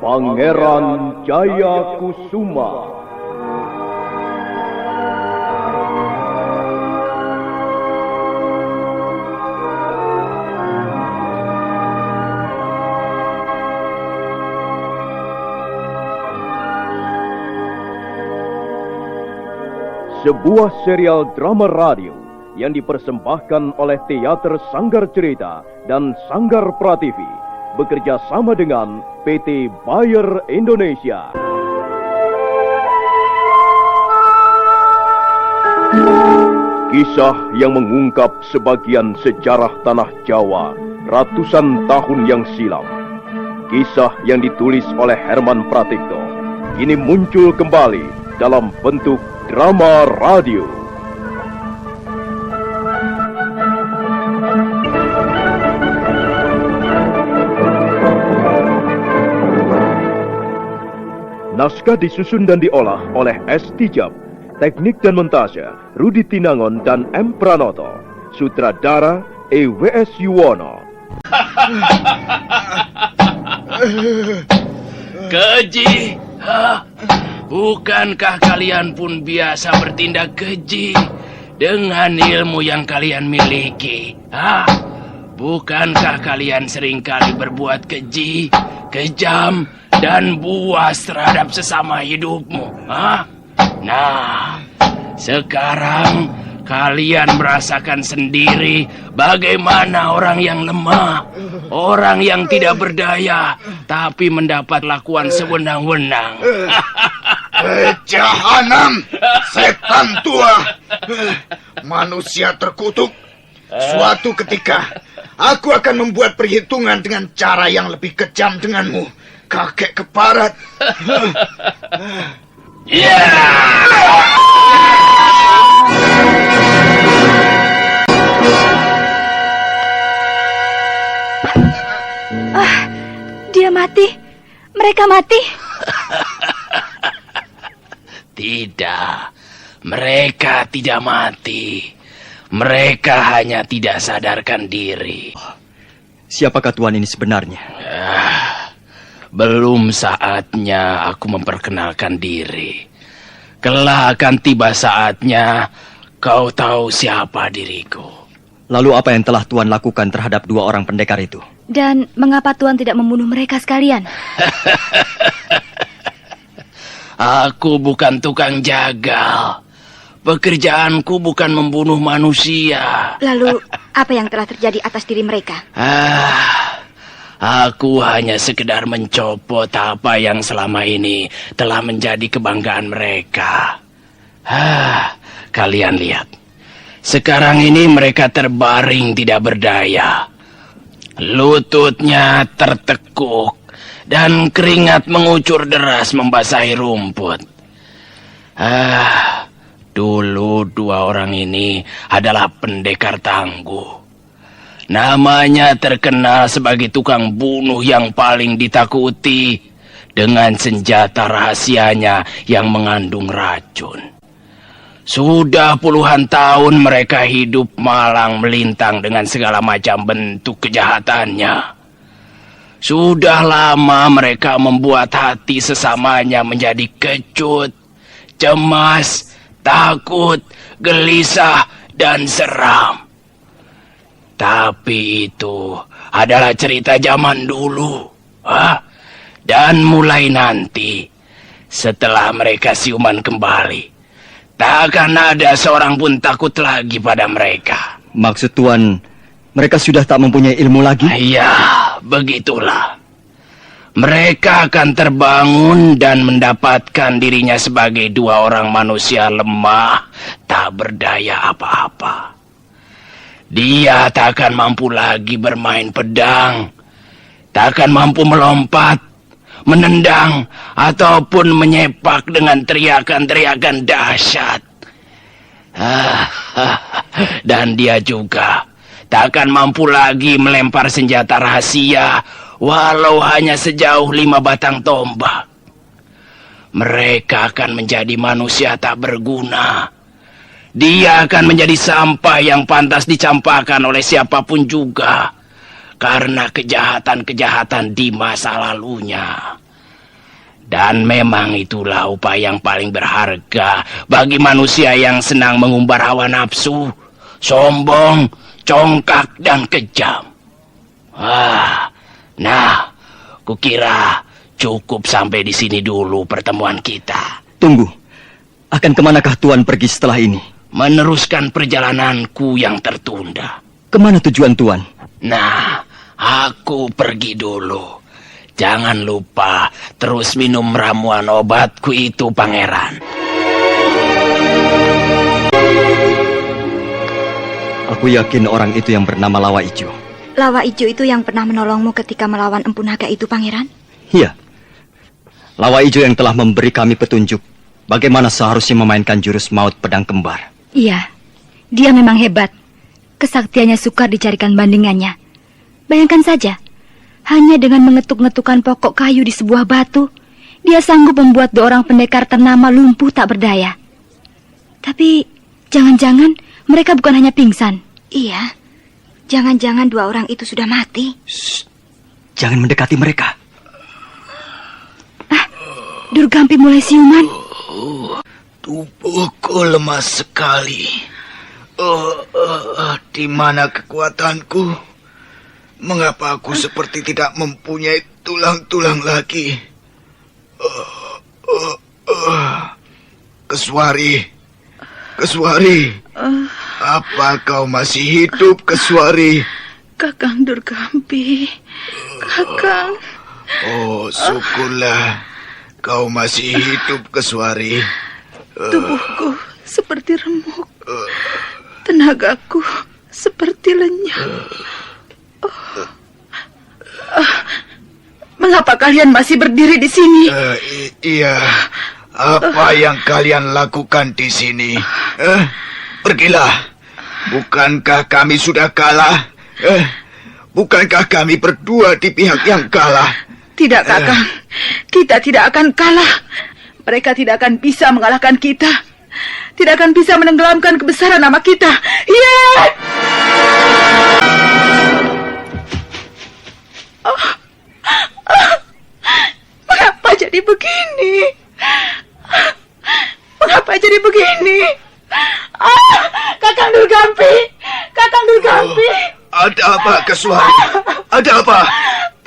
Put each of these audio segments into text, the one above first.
Pangeran Jayakusuma. Sebuah serial drama radio yang dipersembahkan oleh Teater Sanggar Cerita dan Sanggar Prativi bekerja sama dengan PT Bayer Indonesia. Kisah yang mengungkap sebagian sejarah tanah Jawa ratusan tahun yang silam. Kisah yang ditulis oleh Herman Pratikto kini muncul kembali dalam bentuk drama radio. Naskah disusun dan diolah oleh S. Tijab, teknik dan montase Rudi Tinangon dan M. Pranoto, sutradara E.W.S. Yuwono. Keji, bukankah kalian pun biasa bertindak keji dengan ilmu yang kalian miliki? Bukankah kalian seringkali berbuat keji, kejam, dan buas terhadap sesama hidupmu? Nah, sekarang kalian merasakan sendiri bagaimana orang yang lemah, orang yang tidak berdaya, tapi mendapat lakuan sewenang-wenang. Jahanam, setan tua, manusia terkutuk. Suatu ketika, aku akan membuat perhitungan dengan cara yang lebih kejam denganmu, kakek keparat. Dia mati. Mereka mati. Tidak, mereka tidak mati. Mereka hanya tidak sadarkan diri. Siapakah Tuan ini sebenarnya? Belum saatnya aku memperkenalkan diri. Kelak akan tiba saatnya kau tahu siapa diriku. Lalu apa yang telah Tuan lakukan terhadap dua orang pendekar itu? Dan mengapa Tuan tidak membunuh mereka sekalian? Aku bukan tukang jagal. Pekerjaanku bukan membunuh manusia. Lalu apa yang telah terjadi atas diri mereka? Aku hanya sekedar mencopot apa yang selama ini telah menjadi kebanggaan mereka. Kalian lihat. Sekarang ini mereka terbaring tidak berdaya. Lututnya tertekuk dan keringat mengucur deras membasahi rumput. Dulu dua orang ini adalah pendekar tangguh. Namanya terkenal sebagai tukang bunuh yang paling ditakuti dengan senjata rahasianya yang mengandung racun. Sudah puluhan tahun mereka hidup malang melintang dengan segala macam bentuk kejahatannya. Sudah lama mereka membuat hati sesamanya menjadi kecut, cemas, takut, gelisah, dan seram. Tapi itu adalah cerita zaman dulu. Dan mulai nanti, setelah mereka siuman kembali, tak akan ada seorang pun takut lagi pada mereka. Maksud Tuan, mereka sudah tak mempunyai ilmu lagi? Iya, begitulah. Mereka akan terbangun dan mendapatkan dirinya sebagai dua orang manusia lemah, tak berdaya apa-apa. Dia tak akan mampu lagi bermain pedang, tak akan mampu melompat, menendang, ataupun menyepak dengan teriakan-teriakan dahsyat. Dan dia juga tak akan mampu lagi melempar senjata rahasia, walau hanya sejauh 5 batang tombak. Mereka akan menjadi manusia tak berguna. Dia akan menjadi sampah yang pantas dicampakkan oleh siapapun juga karena kejahatan-kejahatan di masa lalunya. Dan memang itulah upaya yang paling berharga bagi manusia yang senang mengumbar hawa nafsu, sombong, congkak, dan kejam. Nah, kukira cukup sampai di sini dulu pertemuan kita. Tunggu, akan kemanakah Tuan pergi setelah ini? Meneruskan perjalananku yang tertunda. Kemana tujuan Tuan? Nah, aku pergi dulu. Jangan lupa terus minum ramuan obatku itu, Pangeran. Aku yakin orang itu yang bernama Lawa Ijo. Lawa Ijo itu yang pernah menolongmu ketika melawan Empu Naga itu, Pangeran? Iya. Lawa Ijo yang telah memberi kami petunjuk bagaimana seharusnya memainkan jurus maut pedang kembar. Iya, dia memang hebat. Kesaktiannya sukar dicarikan bandingannya. Bayangkan saja, hanya dengan mengetuk-ngetukkan pokok kayu di sebuah batu, dia sanggup membuat 2 orang pendekar ternama lumpuh tak berdaya. Tapi, jangan-jangan mereka bukan hanya pingsan. Iya, jangan-jangan 2 orang itu sudah mati. Shh, jangan mendekati mereka. Durgampi mulai siuman. Tubuhku lemas sekali. Di mana kekuatanku? Mengapa aku seperti tidak mempunyai tulang-tulang lagi? Keswari, apa kau masih hidup, Keswari? Kakang Durgampi, Kakang. Oh, syukurlah kau masih hidup, Keswari. Tubuhku seperti remuk, tenagaku seperti lenyap. Mengapa kalian masih berdiri di sini? Iya, apa yang kalian lakukan di sini? Pergilah. Bukankah kami sudah kalah? Bukankah kami berdua di pihak yang kalah? Tidak, Kakang. Kita tidak akan kalah. Mereka tidak akan bisa mengalahkan kita. Tidak akan bisa menenggelamkan kebesaran nama kita. Yeah! Mengapa jadi begini? Mengapa jadi begini? Kakang Durgampi! Kakang Durgampi! Ada apa, Keswari? Ada apa?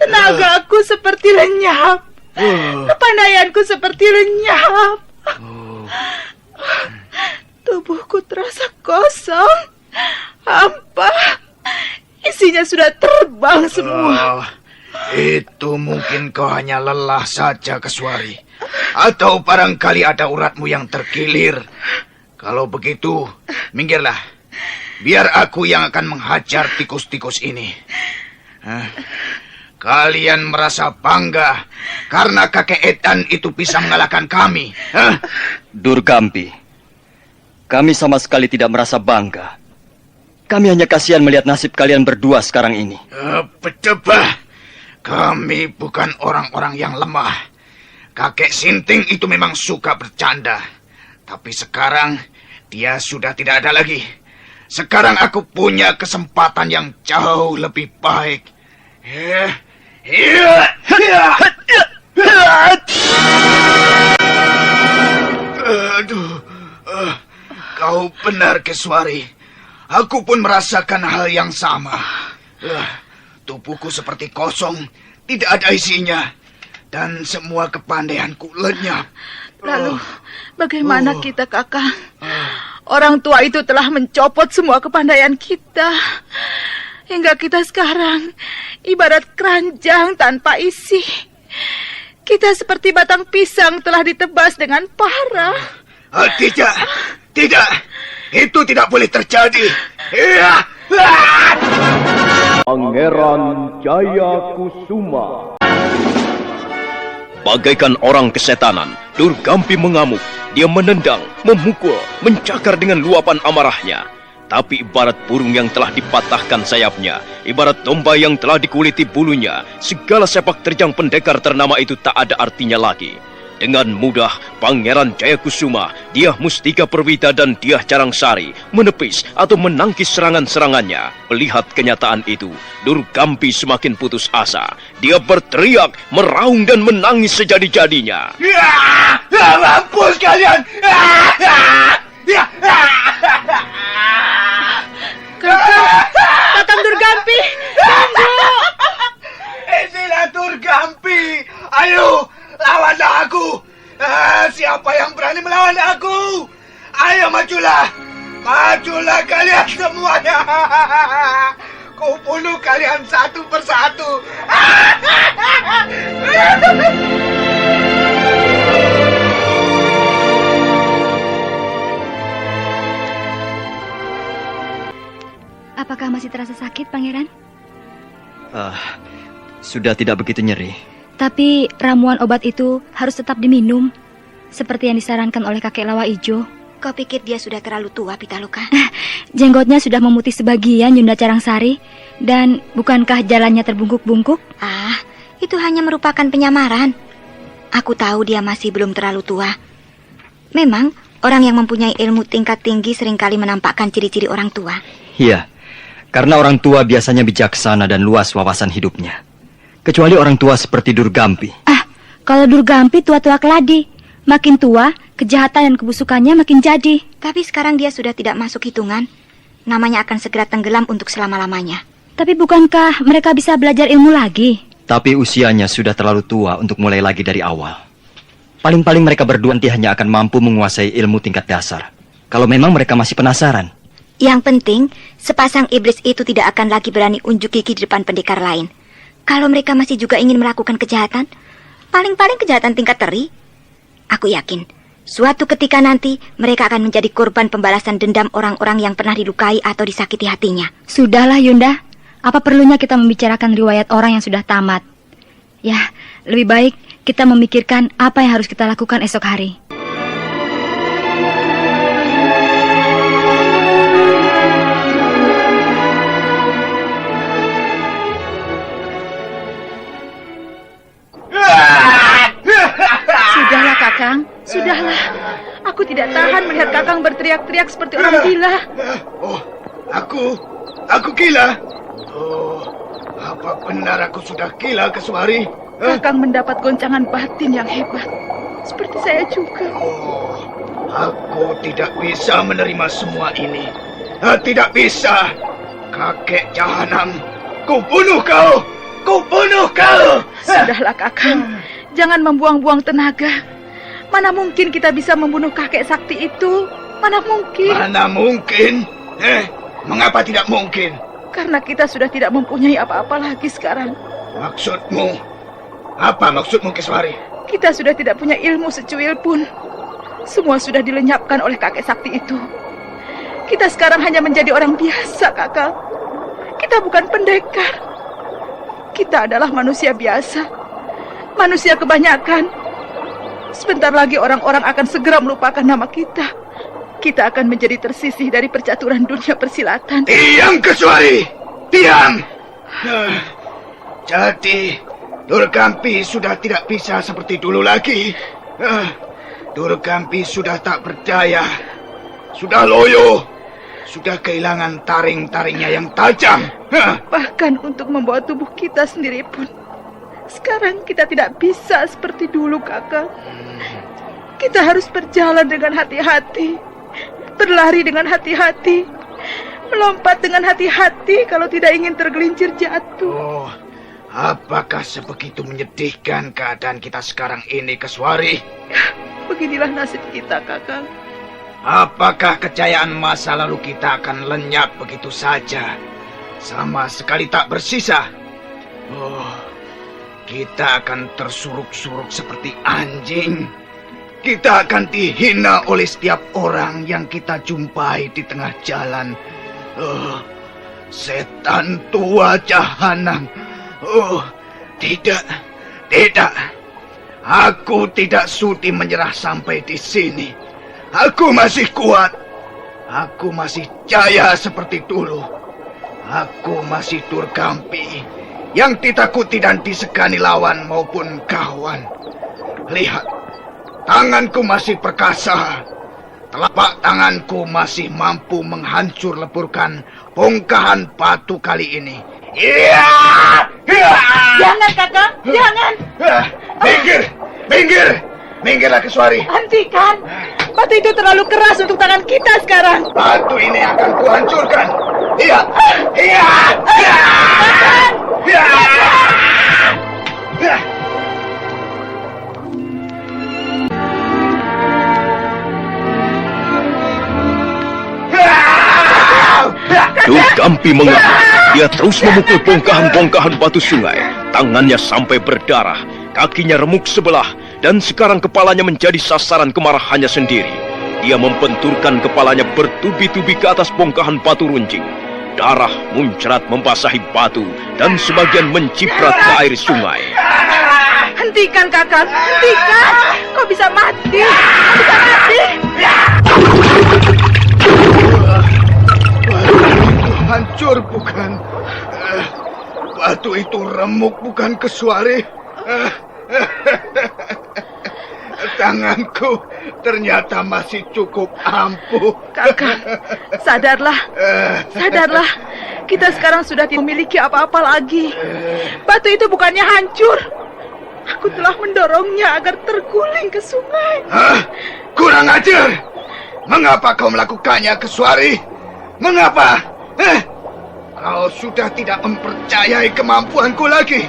Tenagaku seperti lenyap. Kepandaianku seperti lenyap. Tubuhku terasa kosong, hampa. Isinya sudah terbang semua. Itu mungkin kau hanya lelah saja, Keswari. Atau barangkali ada uratmu yang terkilir. Kalau begitu, minggirlah. Biar aku yang akan menghajar tikus-tikus ini. Kalian merasa bangga karena kakek Edan itu bisa mengalahkan kami. Durgampi, kami sama sekali tidak merasa bangga. Kami hanya kasihan melihat nasib kalian berdua sekarang ini. Bedebah. Kami bukan orang-orang yang lemah. Kakek Sinting itu memang suka bercanda. Tapi sekarang dia sudah tidak ada lagi. Sekarang aku punya kesempatan yang jauh lebih baik. Aduh, kau benar, Keswari. Aku pun merasakan hal yang sama. Tubuhku seperti kosong, tidak ada isinya. Dan semua kepandaianku lenyap. Lalu, bagaimana kita, Kakang? Orang tua itu telah mencopot semua kepandaian kita. Hingga kita sekarang ibarat keranjang tanpa isi. Kita seperti batang pisang telah ditebas dengan parah. Tidak. Itu tidak boleh terjadi. Pangeran Jayakusuma. Bagaikan orang kesetanan, Durgampi mengamuk. Dia menendang, memukul, mencakar dengan luapan amarahnya. Tapi ibarat burung yang telah dipatahkan sayapnya, ibarat domba yang telah dikuliti bulunya, segala sepak terjang pendekar ternama itu tak ada artinya lagi. Dengan mudah, Pangeran Jayakusuma, Dyah Mustika Perwita dan Dyah Carangsari menepis atau menangkis serangan-serangannya. Melihat kenyataan itu, Durgampi semakin putus asa. Dia berteriak, meraung dan menangis sejadi-jadinya. Mampus kalian! Kakang Durgampi, tunggu! Inilah Durgampi. Ayo, lawanlah aku. Siapa yang berani melawan aku? Ayo majulah. Majulah kalian semuanya. Ku bunuh kalian satu persatu. Apakah masih terasa sakit, Pangeran? Sudah tidak begitu nyeri. Tapi ramuan obat itu harus tetap diminum, seperti yang disarankan oleh kakek Lawa Ijo. Kau pikir dia sudah terlalu tua, Pitaloka? Jenggotnya sudah memutih sebagian, Yunda Carangsari. Dan bukankah jalannya terbungkuk-bungkuk? Itu hanya merupakan penyamaran. Aku tahu dia masih belum terlalu tua. Memang, orang yang mempunyai ilmu tingkat tinggi seringkali menampakkan ciri-ciri orang tua. Iya, karena orang tua biasanya bijaksana dan luas wawasan hidupnya. Kecuali orang tua seperti Durgampi. Kalau Durgampi tua-tua keladi. Makin tua, kejahatan dan kebusukannya makin jadi. Tapi sekarang dia sudah tidak masuk hitungan. Namanya akan segera tenggelam untuk selama-lamanya. Tapi bukankah mereka bisa belajar ilmu lagi? Tapi usianya sudah terlalu tua untuk mulai lagi dari awal. Paling-paling mereka berdua nanti hanya akan mampu menguasai ilmu tingkat dasar. Kalau memang mereka masih penasaran. Yang penting, sepasang iblis itu tidak akan lagi berani unjuk gigi di depan pendekar lain. Kalau mereka masih juga ingin melakukan kejahatan, paling-paling kejahatan tingkat teri. Aku yakin, suatu ketika nanti mereka akan menjadi korban pembalasan dendam orang-orang yang pernah dilukai atau disakiti hatinya. Sudahlah, Yunda. Apa perlunya kita membicarakan riwayat orang yang sudah tamat? Ya, lebih baik kita memikirkan apa yang harus kita lakukan esok hari. Sudahlah, Kakang. Sudahlah. Aku tidak tahan melihat Kakang berteriak-teriak seperti orang gila. Aku gila? Apa benar aku sudah gila, Keswari? Kakang mendapat goncangan batin yang hebat. Seperti saya juga. Aku tidak bisa menerima semua ini. Tidak bisa. Kakek Jahanam, ku bunuh kau! Ku bunuh kau! Sudahlah, Kakang. Jangan membuang-buang tenaga. Mana mungkin kita bisa membunuh kakek sakti itu? Mana mungkin? Mana mungkin? Mengapa tidak mungkin? Karena kita sudah tidak mempunyai apa-apa lagi sekarang. Maksudmu? Apa maksudmu, Keswari? Kita sudah tidak punya ilmu secuil pun. Semua sudah dilenyapkan oleh kakek sakti itu. Kita sekarang hanya menjadi orang biasa, Kakak. Kita bukan pendekar. Kita adalah manusia biasa. Manusia kebanyakan. Sebentar lagi orang-orang akan segera melupakan nama kita. Kita akan menjadi tersisih dari percaturan dunia persilatan. Diam, Keswari! Diam! Jadi, Durgampi sudah tidak bisa seperti dulu lagi. Durgampi sudah tak berdaya. Sudah loyo. Sudah kehilangan taring-taringnya yang tajam. Bahkan untuk membawa tubuh kita sendiri pun. Sekarang kita tidak bisa seperti dulu, Kakak. Kita harus berjalan dengan hati-hati. Berlari dengan hati-hati. Melompat dengan hati-hati kalau tidak ingin tergelincir jatuh. Apakah sebegitu menyedihkan keadaan kita sekarang ini, Keswari? Beginilah nasib kita, Kakak. Apakah kejayaan masa lalu kita akan lenyap begitu saja? Sama sekali tak bersisa. Kita akan tersuruk-suruk seperti anjing. Kita akan dihina oleh setiap orang yang kita jumpai di tengah jalan. Setan tua Jahanam. Tidak. Aku tidak sudi menyerah sampai di sini. Aku masih kuat. Aku masih jaya seperti dulu. Aku masih Durgampi yang ditakuti dan disegani lawan maupun kawan. tanganku masih perkasa. Telapak tanganku masih mampu menghancur leburkan bongkahan batu kali ini. Iya! Jangan, Kakang, jangan. Minggir! Minggir! Minggirlah Keswari. Hentikan. Batu itu terlalu keras untuk tangan kita sekarang. Batu ini akan kuhancurkan. Iya! Iya! Iya! Iya! Iya! Durgampi mengamuk. Dia terus memukul bongkahan-bongkahan batu sungai. Tangannya sampai berdarah, kakinya remuk sebelah, dan sekarang kepalanya menjadi sasaran kemarahannya sendiri. Dia membenturkan kepalanya bertubi-tubi ke atas bongkahan batu runcing. Darah muncrat membasahi batu dan sebagian menciprat ke air sungai. Hentikan, Kakang, hentikan. Kau bisa mati. Kau bisa mati. Hancur bukan? Batu itu remuk bukan Keswari? Tanganku ternyata masih cukup ampuh. Kakang, sadarlah. Sadarlah. Kita sekarang sudah tidak memiliki apa-apa lagi. Batu itu bukannya hancur. Aku telah mendorongnya agar terguling ke sungai. Hah? Kurang ajar. Mengapa kau melakukannya, Keswari? Mengapa? Kau sudah tidak mempercayai kemampuanku lagi.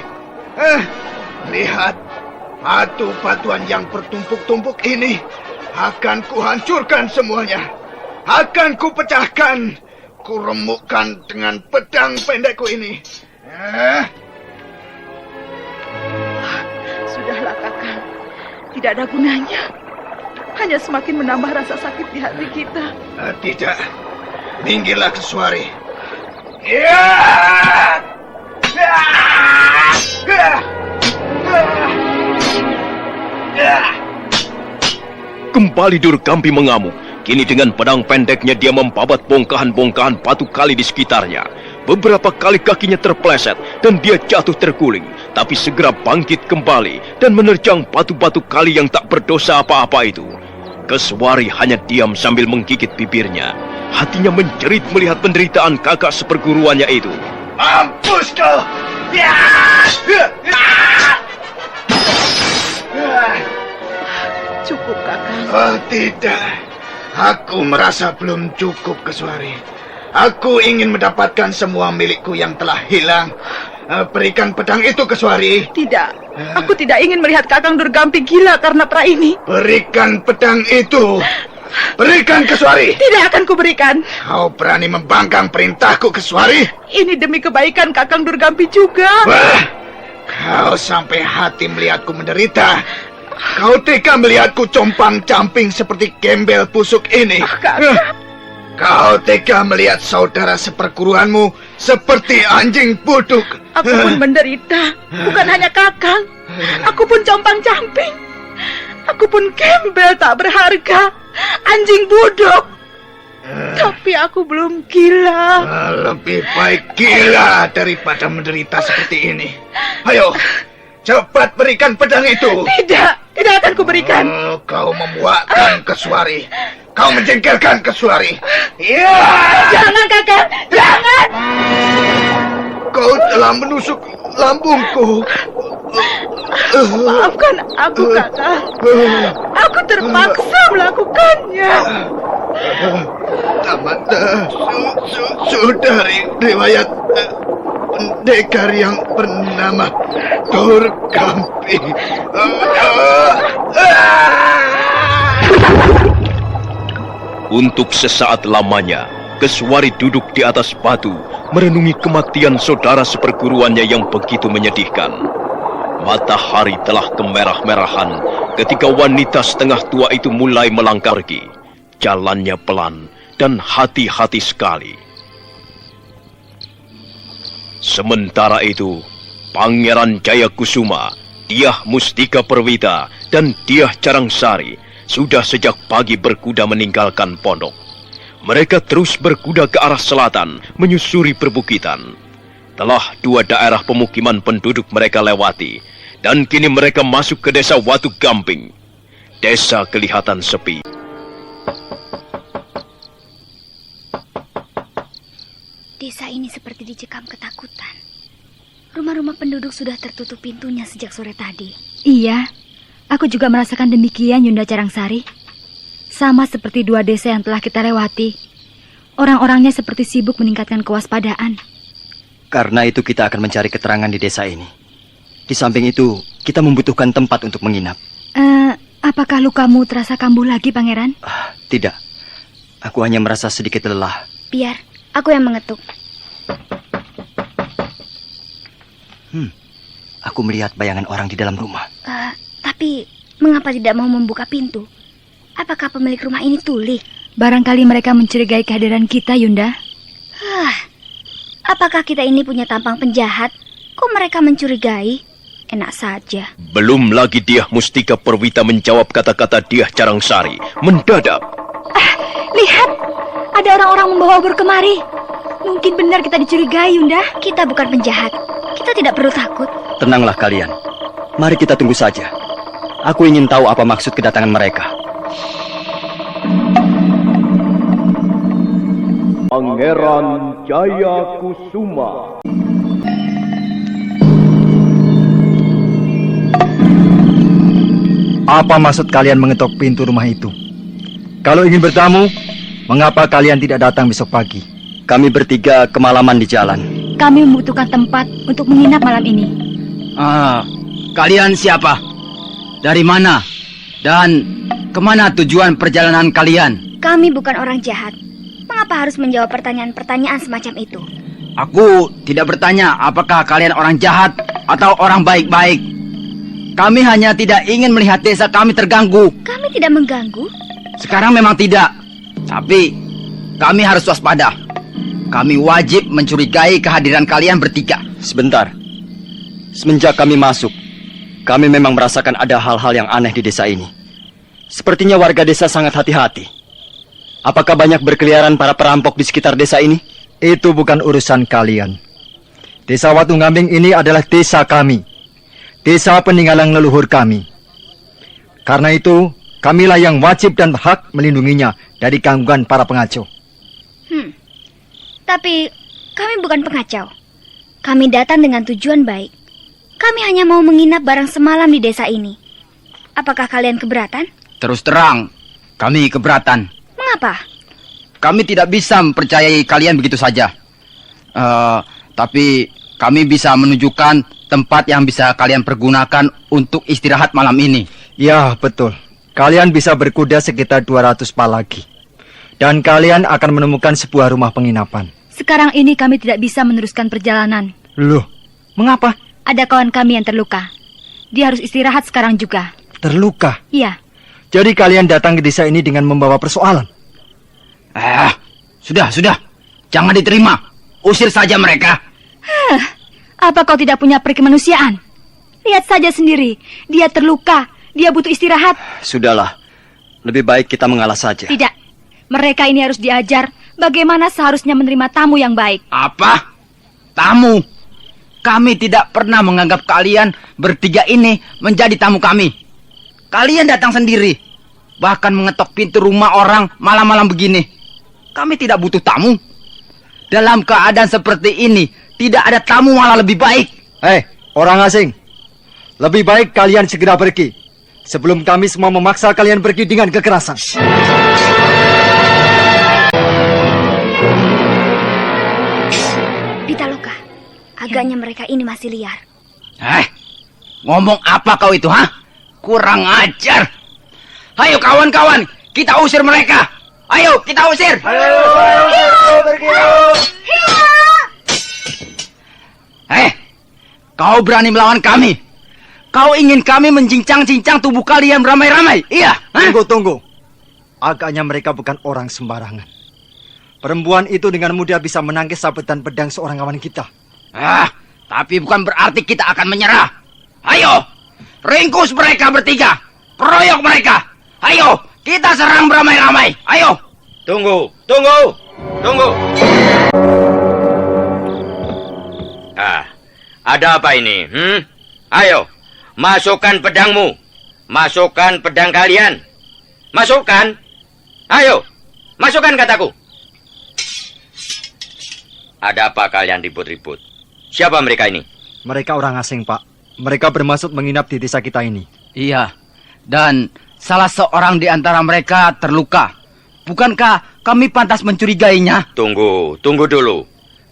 Lihat, batu-batuan yang bertumpuk-tumpuk ini akan kuhancurkan semuanya. Akan kupecahkan, kuremukkan dengan pedang pendekku ini. Sudahlah, Kakang. Tidak ada gunanya. Hanya semakin menambah rasa sakit di hati kita. Tidak. Minggirlah Keswari. Ya! Kembali Durgampi mengamuk. Kini dengan pedang pendeknya dia membabat bongkahan-bongkahan batu kali di sekitarnya. Beberapa kali kakinya terpeleset dan dia jatuh terguling. Tapi segera bangkit kembali dan menerjang batu-batu kali yang tak berdosa apa-apa itu. Keswari hanya diam sambil menggigit bibirnya. Hatinya menjerit melihat penderitaan kakak seperguruannya itu. Mampus kau! Cukup, Kakang. Oh, tidak. Aku merasa belum cukup, Keswari. Aku ingin mendapatkan semua milikku yang telah hilang. Berikan pedang itu, Keswari. Tidak. Aku tidak ingin melihat Kakang Durgampi gila karena pra ini. Berikan pedang itu. Berikan, Keswari. Tidak akan kuberikan. Kau berani membangkang perintahku, Keswari? Ini demi kebaikan Kakang Durgampi juga. Wah, kau sampai hati melihatku menderita. Kau tega melihatku compang-camping seperti gembel busuk ini. Kakang. Kau tega melihat saudara seperguruanmu seperti anjing buduk. Aku pun menderita. Bukan hanya Kakang. Aku pun compang-camping. Aku pun gembel tak berharga. Anjing buduk. Tapi aku belum gila. Lebih baik gila daripada menderita seperti ini. Ayo, cepat berikan pedang itu. Tidak akan kuberikan. Kau membuatkan Keswari. Kau menjengkelkan Keswari. Ya. Jangan, Kakang. Jangan. Kau telah menusuk lambungku. Maafkan aku, Kakang. Aku terpaksa melakukannya. Tamat saudari riwayat pendekar yang bernama Durgampi. Untuk sesaat lamanya, Keswari duduk di atas batu, merenungi kematian saudara seperguruannya yang begitu menyedihkan. Matahari telah kemerah-merahan ketika wanita setengah tua itu mulai melangkah pergi. Jalannya pelan dan hati-hati sekali. Sementara itu, Pangeran Jayakusuma, Dyah Mustika Perwita, dan Dyah Carangsari sudah sejak pagi berkuda meninggalkan pondok. Mereka terus berkuda ke arah selatan, menyusuri perbukitan. Telah 2 daerah pemukiman penduduk mereka lewati, dan kini mereka masuk ke desa Watu Gamping. Desa kelihatan sepi. Desa ini seperti dicekam ketakutan. Rumah-rumah penduduk sudah tertutup pintunya sejak sore tadi. Iya, aku juga merasakan demikian, Yunda Carangsari. Sama seperti dua desa yang telah kita lewati. Orang-orangnya seperti sibuk meningkatkan kewaspadaan. Karena itu kita akan mencari keterangan di desa ini. Di samping itu, kita membutuhkan tempat untuk menginap. Apakah lukamu terasa kambuh lagi, Pangeran? Tidak. Aku hanya merasa sedikit lelah. Biar, aku yang mengetuk. Aku melihat bayangan orang di dalam rumah. Tapi, mengapa tidak mau membuka pintu? Apakah pemilik rumah ini tuli? Barangkali mereka mencurigai kehadiran kita, Yunda. Apakah kita ini punya tampang penjahat? Kok mereka mencurigai? Enak saja. Belum lagi Diah Mustika Perwita menjawab kata-kata Diah Carangsari. Mendadak. Lihat, ada orang-orang membawa obor kemari. Mungkin benar kita dicurigai, Yunda. Kita bukan penjahat. Kita tidak perlu takut. Tenanglah kalian. Mari kita tunggu saja. Aku ingin tahu apa maksud kedatangan mereka. Pangeran Jaya Kusuma. Apa maksud kalian mengetok pintu rumah itu? Kalau ingin bertamu, mengapa kalian tidak datang besok pagi? Kami bertiga kemalaman di jalan. Kami membutuhkan tempat untuk menginap malam ini. Kalian siapa? Dari mana? Dan kemana tujuan perjalanan kalian? Kami bukan orang jahat. Mengapa harus menjawab pertanyaan-pertanyaan semacam itu? Aku tidak bertanya apakah kalian orang jahat atau orang baik-baik. Kami hanya tidak ingin melihat desa kami terganggu. Kami tidak mengganggu. Sekarang memang tidak. Tapi kami harus waspada. Kami wajib mencurigai kehadiran kalian bertiga. Sebentar. Semenjak kami masuk, kami memang merasakan ada hal-hal yang aneh di desa ini. Sepertinya warga desa sangat hati-hati. Apakah banyak berkeliaran para perampok di sekitar desa ini? Itu bukan urusan kalian. Desa Watu Ngambing ini adalah desa kami. Desa peninggalan leluhur kami. Karena itu, kamilah yang wajib dan hak melindunginya dari gangguan para pengacau. Tapi kami bukan pengacau. Kami datang dengan tujuan baik. Kami hanya mau menginap barang semalam di desa ini. Apakah kalian keberatan? Terus terang, kami keberatan. Mengapa? Kami tidak bisa mempercayai kalian begitu saja. Tapi kami bisa menunjukkan tempat yang bisa kalian pergunakan untuk istirahat malam ini. Ya, betul. Kalian bisa berkuda sekitar 200 pas lagi. Dan kalian akan menemukan sebuah rumah penginapan. Sekarang ini kami tidak bisa meneruskan perjalanan. Loh, mengapa? Ada kawan kami yang terluka. Dia harus istirahat sekarang juga. Terluka? Iya. Jadi kalian datang ke desa ini dengan membawa persoalan? Sudah. Jangan diterima. Usir saja mereka. Apa kau tidak punya perkemanusiaan? Lihat saja sendiri. Dia terluka. Dia butuh istirahat. Sudahlah. Lebih baik kita mengalah saja. Tidak. Mereka ini harus diajar bagaimana seharusnya menerima tamu yang baik. Apa? Tamu? Kami tidak pernah menganggap kalian bertiga ini menjadi tamu kami. Kalian datang sendiri. Bahkan mengetok pintu rumah orang malam-malam begini. Kami tidak butuh tamu. Dalam keadaan seperti ini, tidak ada tamu malah lebih baik. Hei, orang asing. Lebih baik kalian segera pergi. Sebelum kami semua memaksa kalian pergi dengan kekerasan. Pitaloka, agaknya mereka ini masih liar. Ngomong apa kau itu, Kurang ajar. Ayo kawan-kawan, kita usir mereka. Ayo, kita usir. Kau berani melawan kami? Kau ingin kami mencincang-cincang tubuh kalian beramai-ramai? Iya. Tunggu. Agaknya mereka bukan orang sembarangan. Perempuan itu dengan mudah bisa menangkis sabetan pedang seorang kawan kita. Tapi bukan berarti kita akan menyerah. Ayo, ringkus mereka bertiga. Keroyok mereka. Ayo, kita serang beramai-ramai. Ayo. Tunggu. Ada apa ini? Ayo, masukkan pedangmu. Masukkan pedang kalian. Masukkan. Ayo, masukkan kataku. Ada apa kalian ribut-ribut? Siapa mereka ini? Mereka orang asing, Pak. Mereka bermaksud menginap di desa kita ini. Iya, dan salah seorang di antara mereka terluka. Bukankah kami pantas mencurigainya? Tunggu dulu.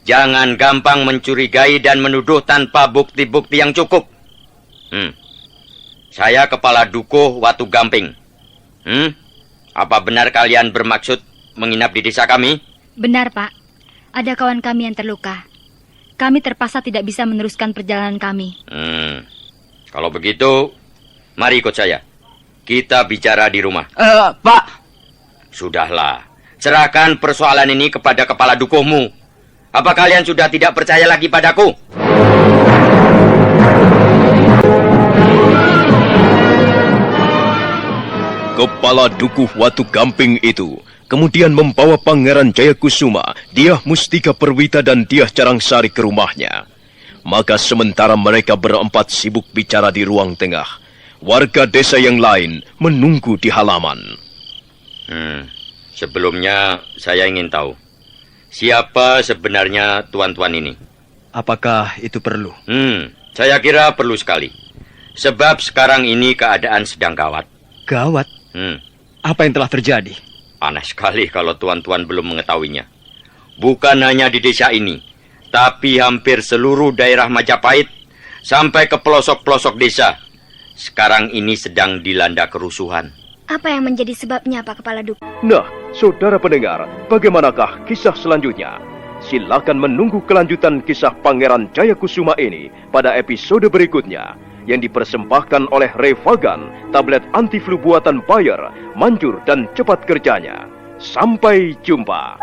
Jangan gampang mencurigai dan menuduh tanpa bukti-bukti yang cukup. Saya Kepala Dukuh Watu Gamping. Apa benar kalian bermaksud menginap di desa kami? Benar, Pak. Ada kawan kami yang terluka. Kami terpaksa tidak bisa meneruskan perjalanan kami. Kalau begitu, mari ikut saya. Kita bicara di rumah. Pak. Sudahlah. Serahkan persoalan ini kepada Kepala Dukuhmu. Apa kalian sudah tidak percaya lagi padaku? Kepala Dukuh Watu Gamping itu kemudian membawa Pangeran Jayakusuma, Dyah Mustika Perwita dan Dyah Carangsari ke rumahnya. Maka sementara mereka berempat sibuk bicara di ruang tengah, warga desa yang lain menunggu di halaman. Sebelumnya saya ingin tahu, siapa sebenarnya tuan-tuan ini? Apakah itu perlu? Saya kira perlu sekali. Sebab sekarang ini keadaan sedang gawat. Gawat? Apa yang telah terjadi? Aneh sekali kalau tuan-tuan belum mengetahuinya. Bukan hanya di desa ini, tapi hampir seluruh daerah Majapahit sampai ke pelosok-pelosok desa. Sekarang ini sedang dilanda kerusuhan. Apa yang menjadi sebabnya, Pak Kepala Dukuh? Nah, saudara pendengar, bagaimanakah kisah selanjutnya? Silakan menunggu kelanjutan kisah Pangeran Jayakusuma ini pada episode berikutnya, yang dipersembahkan oleh Revagan, tablet anti flu buatan Bayer, manjur dan cepat kerjanya. Sampai jumpa.